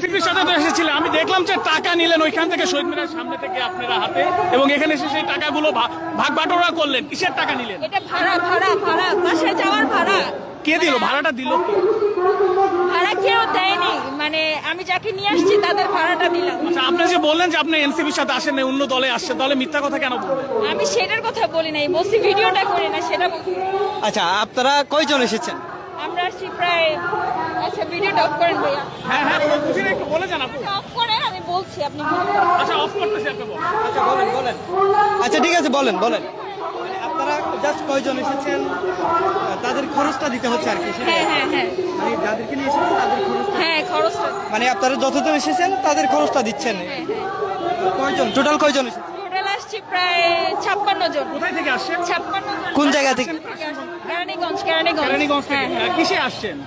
এনসিপির সাথে তো এসেছিলেন, আমি দেখলাম যে টাকা নিলেন ওইখান থেকে শহীদ মিনারের সামনে থেকে আপনারা হাতে, এবং এখানে এসে সেই টাকাগুলো ভাগ বাটোয়ারা করলেন। কিসের টাকা নিলেন? এটা ভাড়া ভাড়া ভাড়া বাসায় যাওয়ার ভাড়া। কে দিল ভাড়াটা? দিল কে? ভাড়া কেউ দেয়নি, মানে আমি যাকে নিয়ে আসছি তাদের ভাড়াটা দিলাম। আচ্ছা, আপনি যে বললেন যে আপনি এনসিপির সাথে আসেন না, অন্য দলে আসছেন, তাহলে মিথ্যা কথা কেন বললেন? আমি সেটার কথা বলি নাই, বলছি ভিডিওটা করি না সেটা বলছি। আচ্ছা, আপনারা কয়জন এসেছেন? আমরা আসছি প্রায়, আচ্ছা ভিডিওটা অফ করেন ভাইয়া। হ্যাঁ হ্যাঁ, বুঝি না, একটু বলে যান আপু। অফ করেন, আমি বলছি আপনি আচ্ছা, অফ করতেছি, আপনি বলেন। আচ্ছা বলেন বলেন। আচ্ছা ঠিক আছে, বলেন বলেন। মানে আপনারা জাস্ট কয়জন এসেছেন, তাদের খরচটা দিতে হচ্ছে আর কি। হ্যাঁ হ্যাঁ হ্যাঁ মানে যাদেরকে নিয়ে এসেছেন তাদের খরচ, হ্যাঁ খরচটা। মানে আপনারা যতজন এসেছেন তাদের খরচটা দিচ্ছেন। হ্যাঁ হ্যাঁ কয়জন টোটাল, কয়জন এসেছেন? টোটাল আসছি প্রায় 56 জন। কোথায় থেকে আসছেন? 56 জন। কোন জায়গা থেকে? কেরানীগঞ্জ। কেরানীগঞ্জ থেকে। হ্যাঁ, কিসে আসছেন?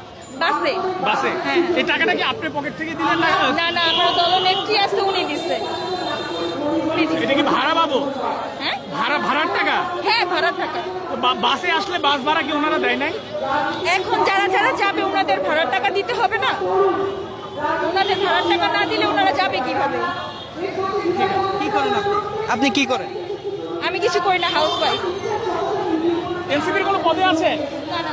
বাসে। বাসে। হ্যাঁ। এই টাকাটা কি আপনি পকেট থেকে দিলেন না? না না, আমার দলনেত্রী আছে, উনি দিচ্ছে। এটা কি ভাড়া পাবো? হ্যাঁ ভাড়ার টাকা? হ্যাঁ ভাড়া টাকা। বাসে আসলে বাস ভাড়া কি ওনারা দেয় নাই? এখন যারা যারা যাবে ওনাদের ভাড়ার টাকা দিতে হবে না? ওনাদের ভাড়ার টাকা না দিলে ওনারা যাবে কিভাবে? কি করেন আপনি? আপনি কি করেন? আমি কিছু করি না, হাউস ওয়াইফ। এনসিপির কোনো পদে আছে? না না